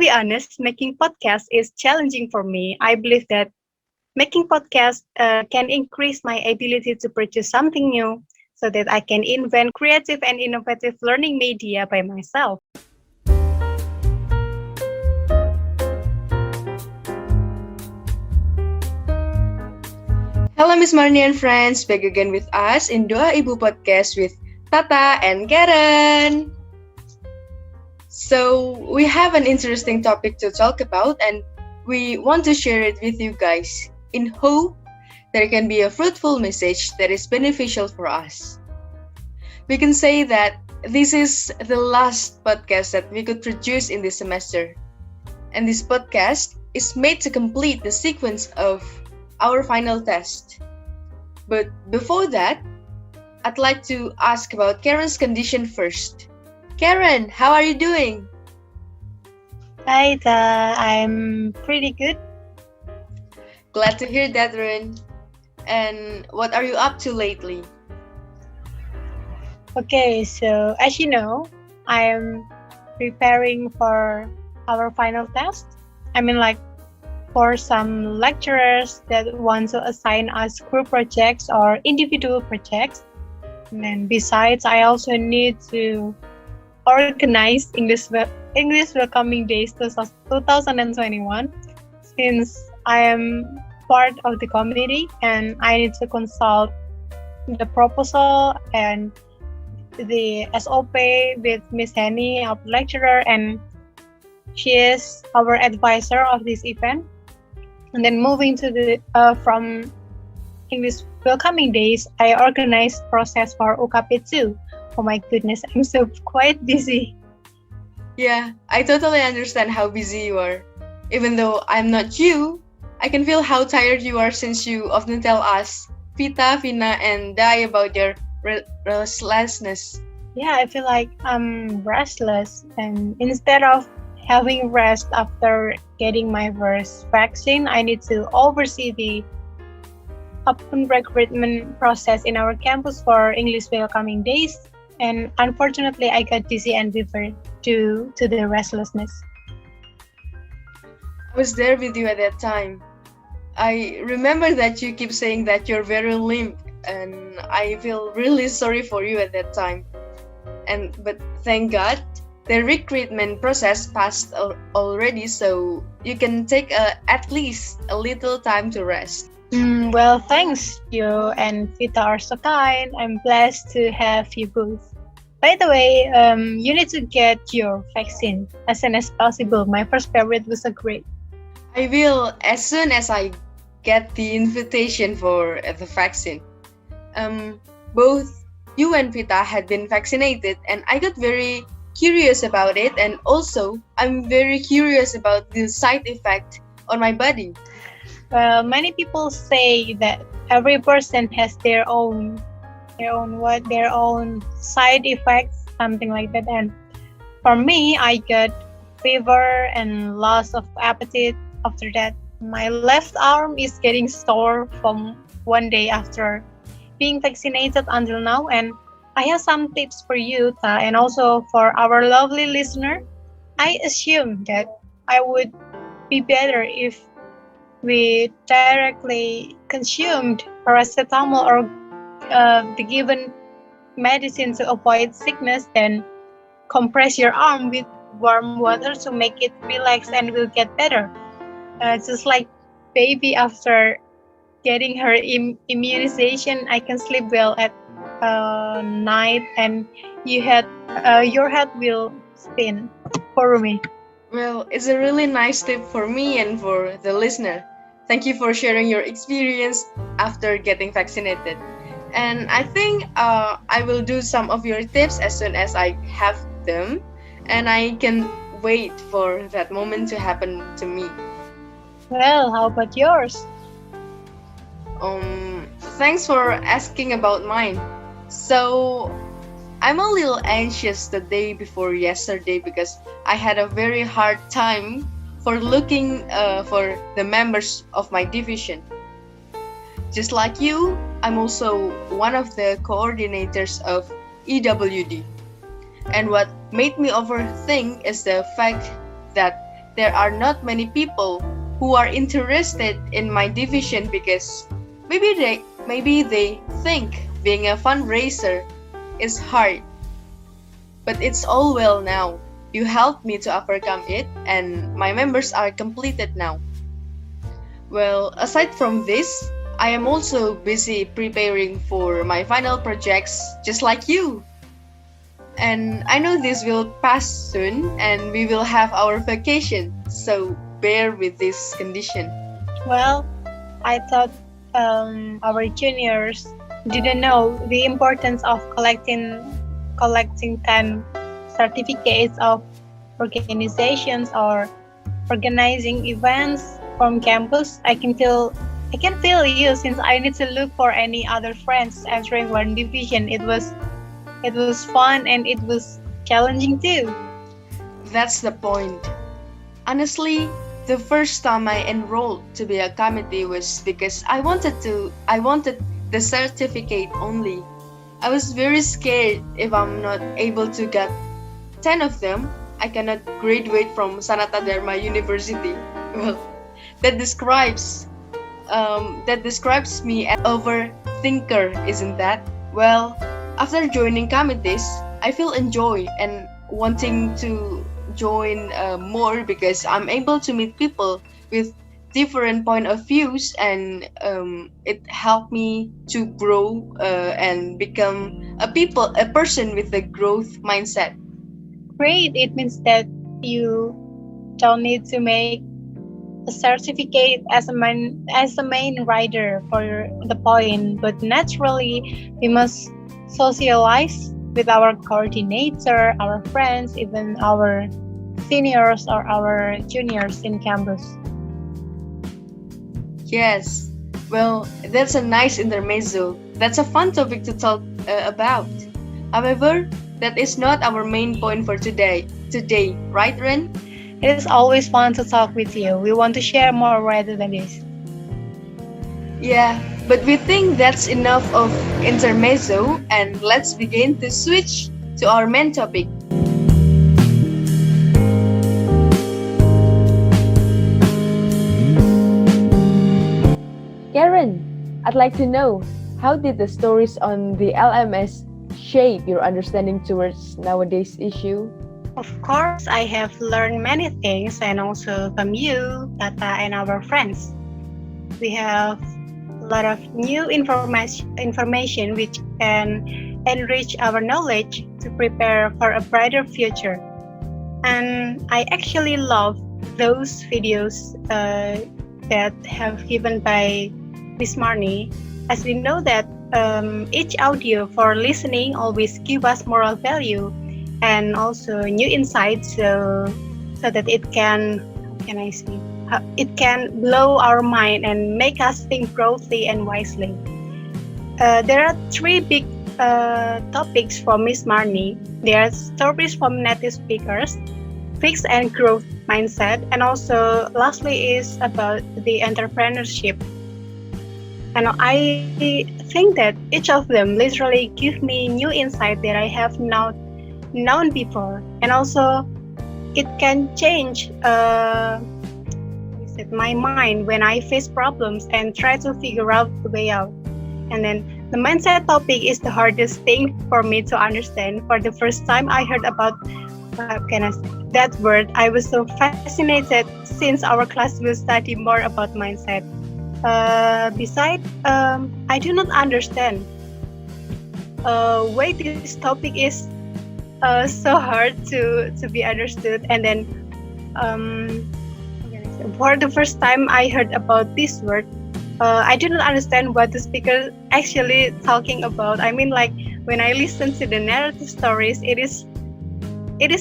be honest, making podcasts is challenging for me. I believe that making podcasts can increase my ability to produce something new so that I can invent creative and innovative learning media by myself. Hello Miss Marnie and friends, back again with us in Doa Ibu Podcast with Tata and Keren. So we have an interesting topic to talk about and we want to share it with you guys in hope there can be a fruitful message that is beneficial for us. We can say that this is the last podcast that we could produce in this semester. And this podcast is made to complete the sequence of our final test. But before that, I'd like to ask about Karen's condition first. Karen, how are you doing? Hi, I'm pretty good. Glad to hear that, Ren. And what are you up to lately? Okay, so as you know, I am preparing for our final test. I mean, like for some lecturers that want to assign us group projects or individual projects. And then besides, I also need to organize English Welcoming Days 2021 since I am part of the committee and I need to consult the proposal and the SOP with Miss Henny, our lecturer, and she is our advisor of this event. And then moving to the from English Welcoming Days, I organized process for UKP2. Oh my goodness, I'm so quite busy. Yeah, I totally understand how busy you are. Even though I'm not you, I can feel how tired you are since you often tell us, Vita, Vina, and Dai about your restlessness. Yeah, I feel like I'm restless, and instead of having rest after getting my first vaccine, I need to oversee the open recruitment process in our campus for English Welcoming Days. And unfortunately, I got dizzy and fever due to the restlessness. I was there with you at that time. I remember that you keep saying that you're very limp, and I feel really sorry for you at that time. But thank God, the recruitment process passed already, so you can take at least a little time to rest. Well, thanks. You and Vita are so kind. I'm blessed to have you both. By the way, you need to get your vaccine as soon as possible. My first period was so great. I will as soon as I get the invitation for the vaccine. Both you and Vita had been vaccinated, and I got very curious about it, and also I'm very curious about the side effect on my body. Well, many people say that every person has their own side effects, something like that. And for me, I got fever and loss of appetite after that. My left arm is getting sore from one day after being vaccinated until now. And I have some tips for you, Ta, and also for our lovely listener. I assume that I would be better if we directly consumed paracetamol or the given medicine to avoid sickness, then compress your arm with warm water to make it relax and will get better. Just like baby after getting her immunization, I can sleep well at night, and your head will spin for me. Well, it's a really nice tip for me and for the listener. Thank you for sharing your experience after getting vaccinated. And I think I will do some of your tips as soon as I have them, and I can wait for that moment to happen to me. Well, how about yours? Thanks for asking about mine. So, I'm a little anxious the day before yesterday because I had a very hard time for looking for the members of my division. Just like you, I'm also one of the coordinators of EWD. And what made me overthink is the fact that there are not many people who are interested in my division because maybe they think being a fundraiser is hard, but it's all well now. You helped me to overcome it, and my members are completed now. Well, aside from this, I am also busy preparing for my final projects, just like you. And I know this will pass soon, and we will have our vacation, so bear with this condition. Well, I thought our juniors didn't know the importance of collecting 10 certificates of organizations or organizing events from campus. I can feel you since I need to look for any other friends entering one division. It was fun and it was challenging too. That's the point. Honestly, the first time I enrolled to be a committee was because I wanted the certificate only. I was very scared if I'm not able to get 10 of them, I cannot graduate from Sanata Dharma University. Well, that describes that describes me as overthinker, isn't that? Well, after joining committees, I feel enjoy and wanting to join more because I'm able to meet people with different point of views, and it helped me to grow and become a person with a growth mindset. Great. It means that you don't need to make a certificate as a main rider for the point, but naturally we must socialize with our coordinator, our friends, even our seniors or our juniors in campus. Yes. Well, that's a nice intermezzo. That's a fun topic to talk about. However, that is not our main point for today. Today, right, Ren? It is always fun to talk with you. We want to share more rather than this. Yeah, but we think that's enough of intermezzo, and let's begin to switch to our main topic. Karen, I'd like to know, how did the stories on the LMS shape your understanding towards nowadays issue? Of course, I have learned many things and also from you, Tata, and our friends. We have a lot of new information which can enrich our knowledge to prepare for a brighter future. And I actually love those videos that have given by Miss Marnie, as we know that each audio for listening always give us moral value and also new insights, so that it can, how can I say, it can blow our mind and make us think broadly and wisely. There are three big topics from Miss Marnie. There are stories from native speakers, fixed and growth mindset, and also lastly is about the entrepreneurship. And I think that each of them literally give me new insight that I have not known before, and also it can change my mind when I face problems and try to figure out the way out. And then the mindset topic is the hardest thing for me to understand. For the first time I heard about that word, I was so fascinated since our class will study more about mindset. Besides, I do not understand why this topic is so hard to be understood. And then for the first time I heard about this word, I do not understand what the speaker actually talking about. I mean, like when I listen to the narrative stories, it is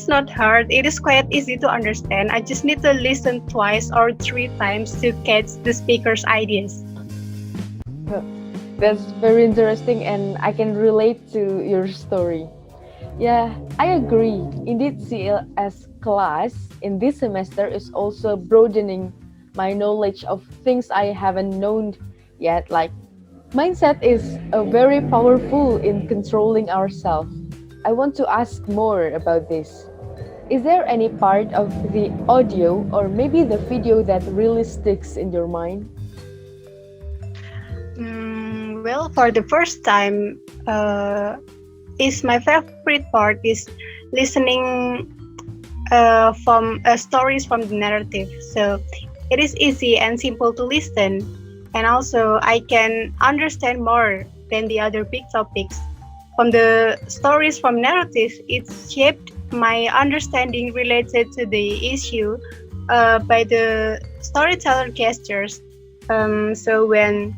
not hard. It is quite easy to understand. I just need to listen twice or three times to catch the speaker's ideas. That's very interesting, and I can relate to your story. Yeah, I agree. Indeed, CLS class in this semester is also broadening my knowledge of things I haven't known yet. Like, mindset is very powerful in controlling ourselves. I want to ask more about this. Is there any part of the audio or maybe the video that really sticks in your mind? Well, for the first time, is my favorite part is listening from stories from the narrative. So it is easy and simple to listen, and also I can understand more than the other big topics. From the stories from narrative, it shaped my understanding related to the issue by the storyteller gestures. So when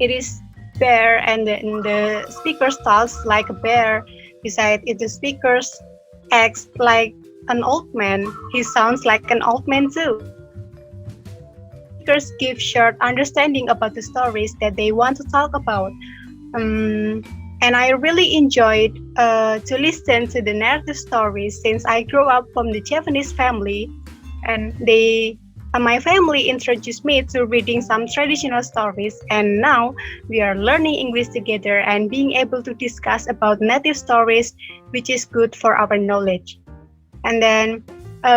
it is bear and the speaker talks like a bear, beside it the speakers acts like an old man. He sounds like an old man too. Speakers give short understanding about the stories that they want to talk about. Um, and I really enjoyed to listen to the narrative stories since I grew up from the Japanese family, and my family introduced me to reading some traditional stories, and now we are learning English together and being able to discuss about native stories, which is good for our knowledge. And then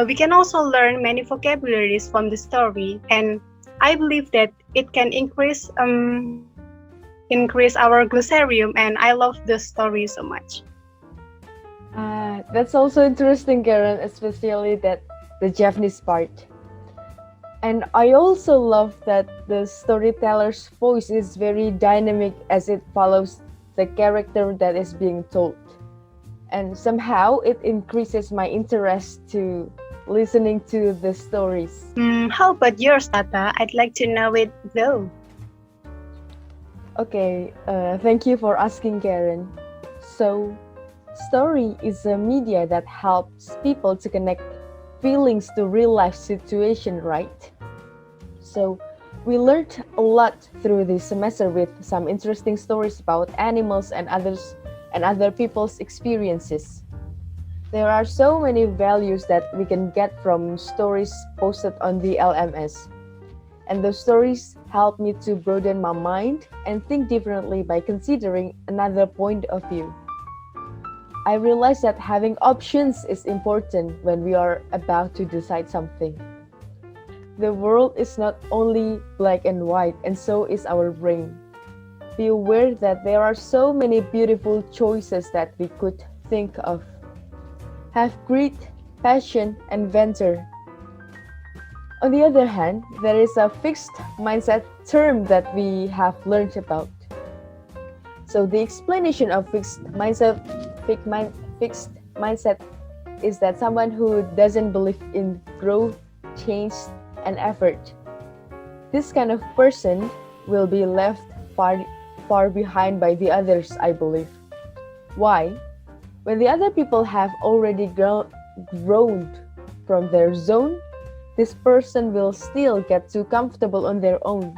we can also learn many vocabularies from the story, and I believe that it can increase our glossarium, and I love the story so much. That's also interesting, Karen, especially that the Japanese part. And I also love that the storyteller's voice is very dynamic as it follows the character that is being told. And somehow it increases my interest to listening to the stories. How about yours, Tata? I'd like to know it though. Okay, thank you for asking, Karen. So, story is a media that helps people to connect feelings to real life situation, right? So, we learned a lot through this semester with some interesting stories about animals and other people's experiences. There are so many values that we can get from stories posted on the LMS. And those stories help me to broaden my mind and think differently by considering another point of view. I realize that having options is important when we are about to decide something. The world is not only black and white, and so is our brain. Be aware that there are so many beautiful choices that we could think of. Have grit, passion, and venture. On the other hand, there is a fixed mindset term that we have learned about. So the explanation of fixed mindset is that someone who doesn't believe in growth, change, and effort. This kind of person will be left far behind by the others, I believe. Why? When the other people have already grown from their zone, this person will still get too comfortable on their own.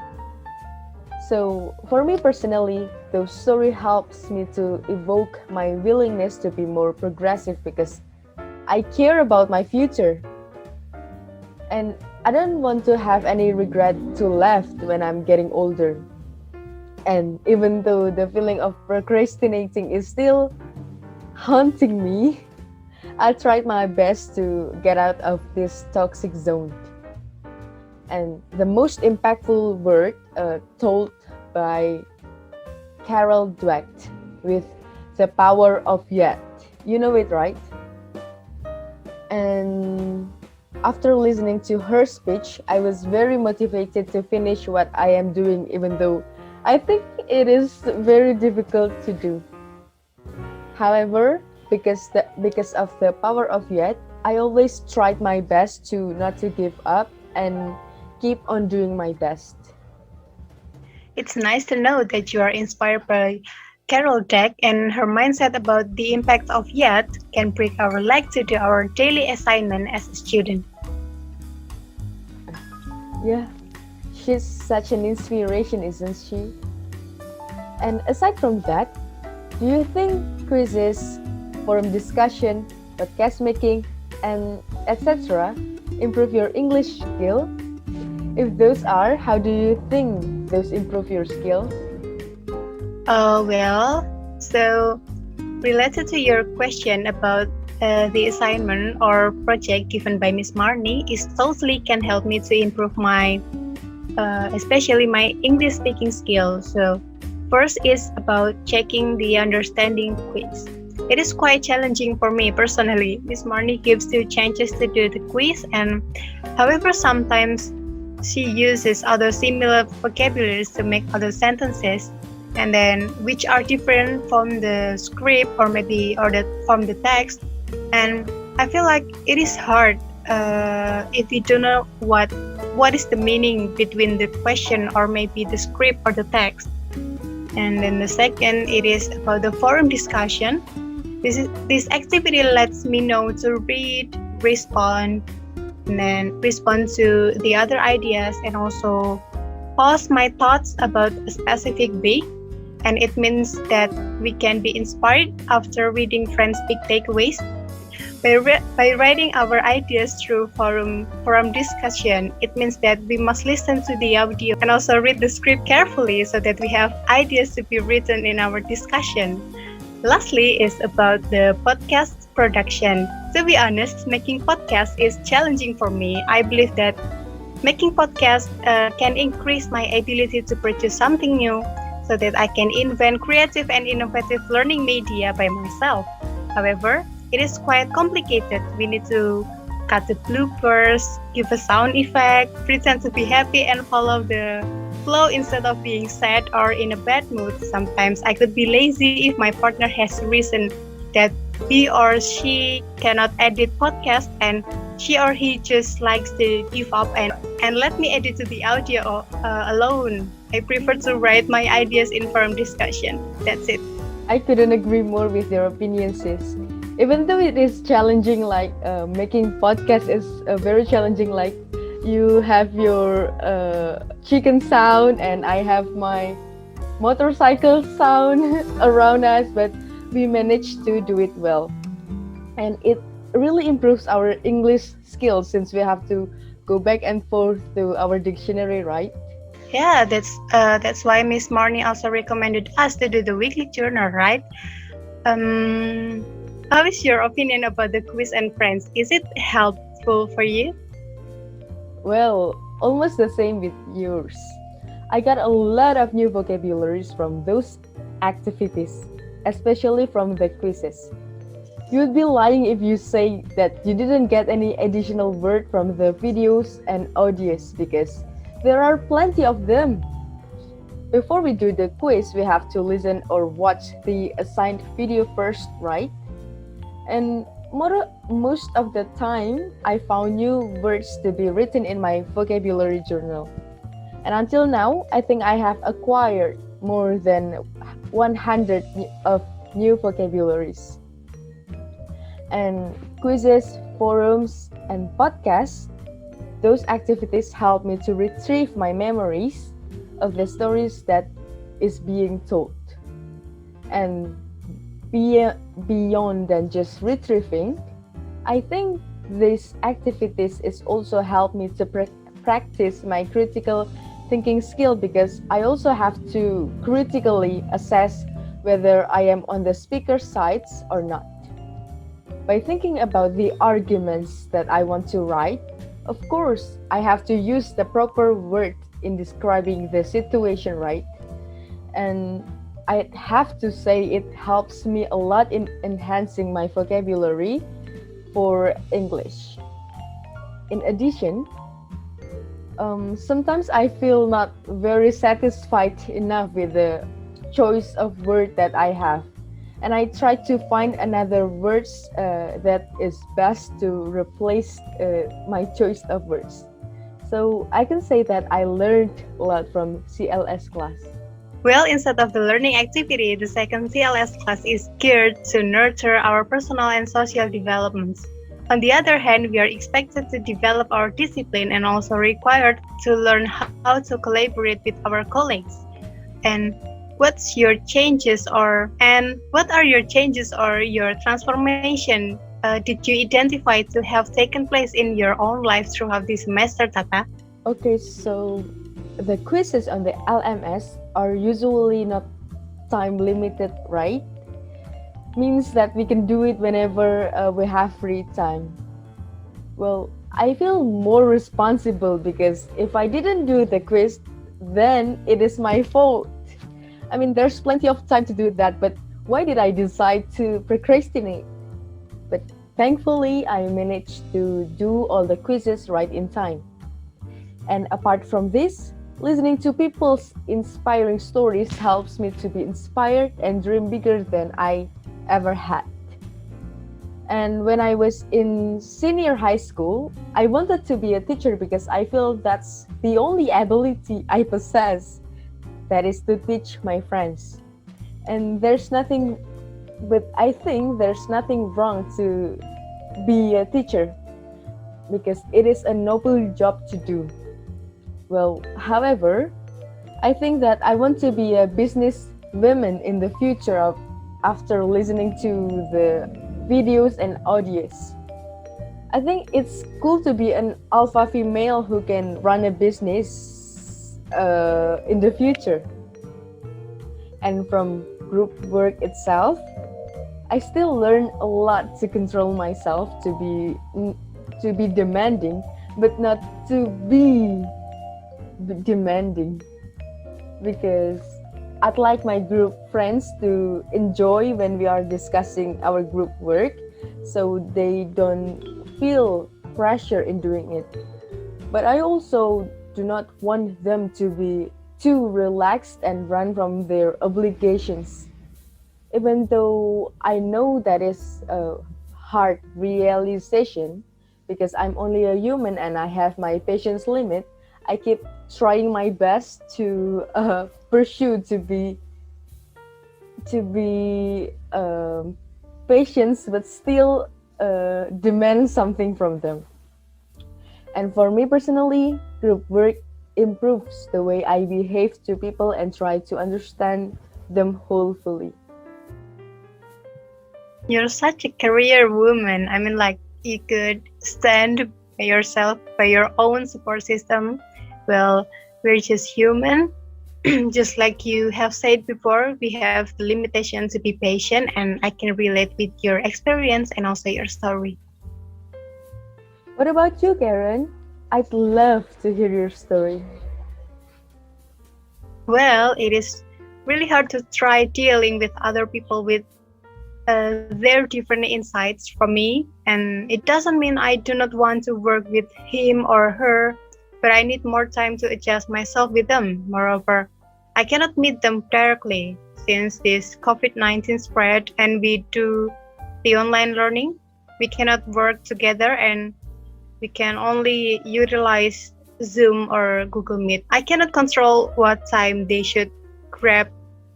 So, for me personally, the story helps me to evoke my willingness to be more progressive because I care about my future. And I don't want to have any regret to left when I'm getting older. And even though the feeling of procrastinating is still haunting me, I tried my best to get out of this toxic zone. And the most impactful word told by Carol Dweck with The Power of Yet. You know it, right? And after listening to her speech, I was very motivated to finish what I am doing, even though I think it is very difficult to do. However, because of the power of yet, I always tried my best to not to give up and keep on doing my best. It's nice to know that you are inspired by Carol Dweck, and her mindset about the impact of yet can bring our leg to do our daily assignment as a student. Yeah, she's such an inspiration, isn't she? And aside from that, do you think quizzes, forum discussion, podcast making, and etc. improve your English skill? If those are, how do you think those improve your skills? Well, so related to your question about the assignment or project given by Miss Marnie is totally can help me to improve my, especially my English speaking skills. So, first is about checking the understanding quiz. It is quite challenging for me personally. Miss Marnie gives two chances to do the quiz, and however, sometimes she uses other similar vocabularies to make other sentences, and then which are different from the script or maybe or the from the text. And I feel like it is hard if we don't know what is the meaning between the question or maybe the script or the text. And then the second, it is about the forum discussion. This activity lets me know to read, respond, and then respond to the other ideas and also pause my thoughts about a specific way. And it means that we can be inspired after reading friends' big takeaways. By writing our ideas through forum discussion, it means that we must listen to the audio and also read the script carefully so that we have ideas to be written in our discussion. Lastly is about the podcast production. To be honest, making podcasts is challenging for me. I believe that making podcasts can increase my ability to produce something new so that I can invent creative and innovative learning media by myself. However, it is quite complicated. We need to cut the bloopers, give a sound effect, pretend to be happy, and follow the flow instead of being sad or in a bad mood. Sometimes I could be lazy if my partner has reason that he or she cannot edit podcast and she or he just likes to give up and let me edit to the audio alone. I prefer to write my ideas in forum discussion. That's it. I couldn't agree more with your opinion, sis. Even though it is challenging, like making podcast is very challenging. Like you have your chicken sound, and I have my motorcycle sound around us, but we managed to do it well, and it really improves our English skills since we have to go back and forth to our dictionary, right? Yeah, that's why Miss Marnie also recommended us to do the weekly journal, right? Um, how is your opinion about the quiz and friends? Is it helpful for you? Well, almost the same with yours. I got a lot of new vocabularies from those activities, especially from the quizzes. You would be lying if you say that you didn't get any additional word from the videos and audios because there are plenty of them. Before we do the quiz, we have to listen or watch the assigned video first, right? And most of the time, I found new words to be written in my vocabulary journal. And until now, I think I have acquired more than 100 of new vocabularies. And quizzes, forums, and podcasts, those activities help me to retrieve my memories of the stories that is being told. And beyond than just retrieving, I think these activities is also help me to practice my critical thinking skill because I also have to critically assess whether I am on the speaker's sides or not. By thinking about the arguments that I want to write, of course, I have to use the proper word in describing the situation, right? And I have to say it helps me a lot in enhancing my vocabulary for English. In addition, sometimes I feel not very satisfied enough with the choice of word that I have. And I try to find another words that is best to replace my choice of words. So I can say that I learned a lot from CLS class. Well, instead of the learning activity, the second CLS class is geared to nurture our personal and social developments. On the other hand, we are expected to develop our discipline and also required to learn how to collaborate with our colleagues. And what are your changes or your transformation did you identify to have taken place in your own life throughout this semester, Tata? Okay, so the quizzes on the LMS are usually not time limited, right? means that we can do it whenever we have free time. Well, I feel more responsible because if I didn't do the quiz, then it is my fault. I mean, there's plenty of time to do that, but why did I decide to procrastinate? But thankfully, I managed to do all the quizzes right in time. And apart from this, listening to people's inspiring stories helps me to be inspired and dream bigger than I ever had. And when I was in senior high school, I wanted to be a teacher because I feel that's the only ability I possess, that is to teach my friends. And there's nothing, but I think there's nothing wrong to be a teacher because it is a noble job to do. Well, however, I think that I want to be a business woman in the future of, after listening to the videos and audios. I think it's cool to be an alpha female who can run a business in the future. And from group work itself, I still learn a lot to control myself, to be demanding, but not to be demanding, because I'd like my group friends to enjoy when we are discussing our group work so they don't feel pressure in doing it. But I also do not want them to be too relaxed and run from their obligations. Even though I know that is a hard realization because I'm only a human and I have my patience limit, I keep trying my best to pursue to be patient, but still demand something from them. And for me personally, group work improves the way I behave to people and try to understand them wholly. You're such a career woman. I mean, like, you could stand by yourself, by your own support system. Well, we're just human. Just like you have said before, we have the limitation to be patient, and I can relate with your experience and also your story. What about you, Karen? I'd love to hear your story. Well, it is really hard to try dealing with other people with their different insights from me, and it doesn't mean I do not want to work with him or her, but I need more time to adjust myself with them. Moreover, I cannot meet them directly since this COVID-19 spread and we do the online learning. We cannot work together and we can only utilize Zoom or Google Meet. I cannot control what time they should grab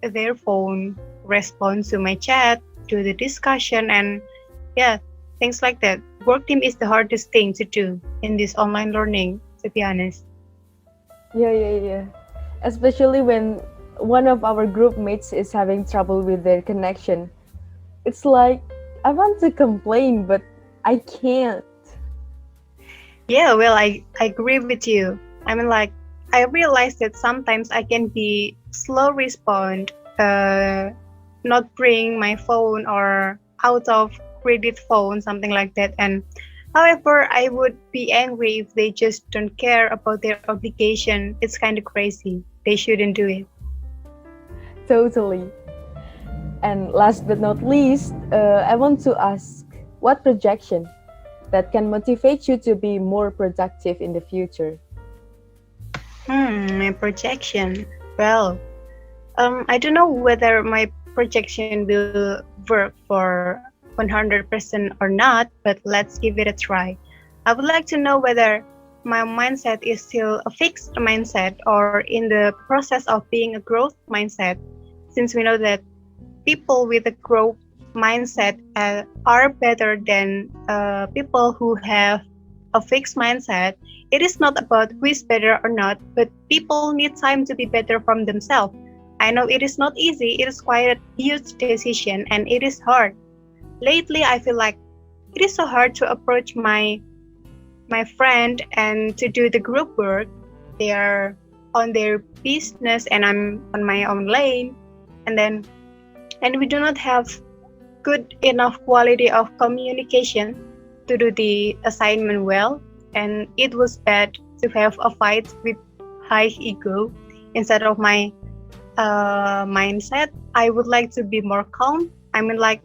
their phone, respond to my chat, do the discussion, and yeah, things like that. Work team is the hardest thing to do in this online learning, to be honest. Yeah. Especially when one of our group mates is having trouble with their connection. It's like I want to complain, but I can't. Yeah, well, I agree with you. I mean, like, I realize that sometimes I can be slow respond, not bring my phone or out of credit phone, something like that. And however, I would be angry if they just don't care about their obligation. It's kind of crazy. They shouldn't do it. Totally. And last but not least, I want to ask what projection that can motivate you to be more productive in the future? My projection. Well, I don't know whether my projection will work for 100% or not, but let's give it a try. I would like to know whether my mindset is still a fixed mindset or in the process of being a growth mindset, since we know that people with a growth mindset are better than people who have a fixed mindset. It is not about who is better or not, but people need time to be better from themselves. I know it is not easy, it is quite a huge decision and it is hard. Lately, I feel like it is so hard to approach my friend and to do the group work. They are on their business and I'm on my own lane, and we do not have good enough quality of communication to do the assignment well, and it was bad to have a fight with high ego instead of my mindset. I would like to be more calm. I mean, like,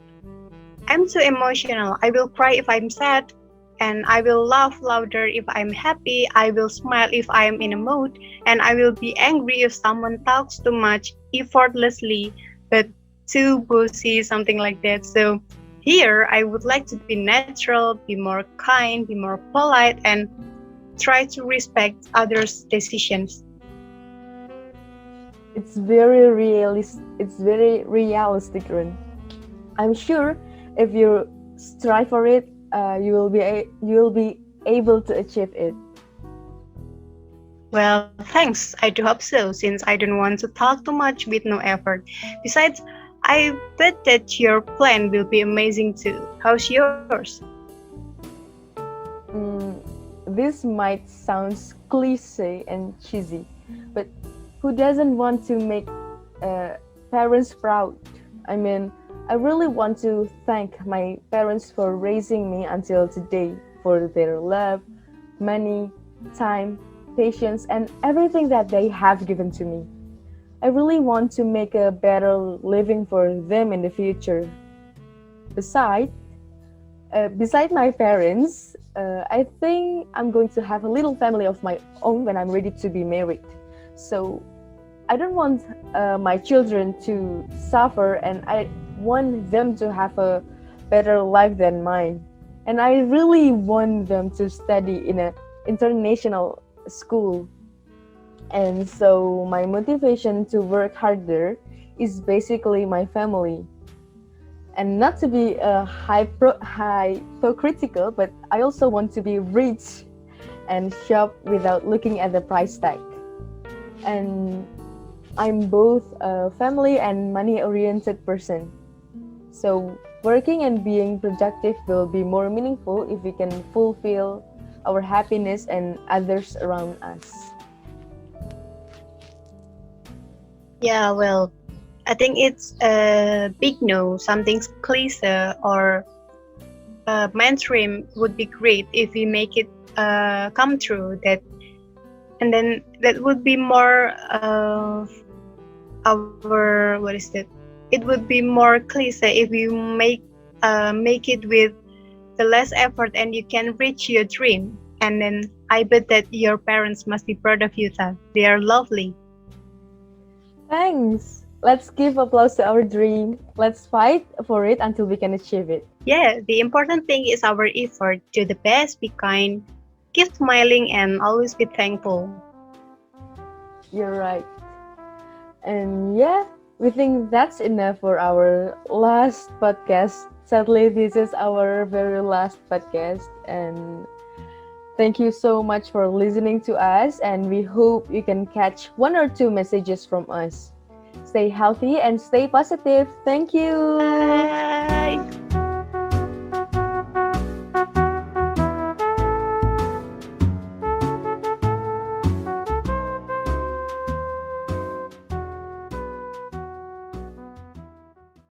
I'm too emotional. I will cry if I'm sad, and I will laugh louder if I'm happy. I will smile if I'm in a mood, and I will be angry if someone talks too much effortlessly, but too bossy, something like that. So here, I would like to be natural, be more kind, be more polite, and try to respect others' decisions. It's very realistic, Ren. I'm sure if you strive for it, you will be able to achieve it. Well, thanks. I do hope so, since I don't want to talk too much with no effort. Besides, I bet that your plan will be amazing too. How's yours? Mm, this might sound cliche and cheesy, but who doesn't want to make uh, parents proud? I mean, I really want to thank my parents for raising me until today, for their love, money, time, patience, and everything that they have given to me. I really want to make a better living for them in the future. Besides, beside my parents, I think I'm going to have a little family of my own when I'm ready to be married. So I don't want my children to suffer, and I want them to have a better life than mine. And I really want them to study in an international school. And so my motivation to work harder is basically my family. And not to be hypocritical, but I also want to be rich and shop without looking at the price tag. And I'm both a family and money oriented person. So working and being productive will be more meaningful if we can fulfill our happiness and others around us. Yeah, well, I think it's a big no. Something cliche or mainstream would be great if we make it come true. And then that would be more our what is that? It would be more cliche if you make it with the less effort and you can reach your dream. And then I bet that your parents must be proud of you, Tal. They are lovely. Thanks. Let's give applause to our dream. Let's fight for it until we can achieve it. Yeah, the important thing is our effort. Do the best, be kind, keep smiling, and always be thankful. You're right. And yeah, we think that's enough for our last podcast. Sadly, this is our very last podcast. And thank you so much for listening to us. And we hope you can catch one or two messages from us. Stay healthy and stay positive. Thank you. Bye.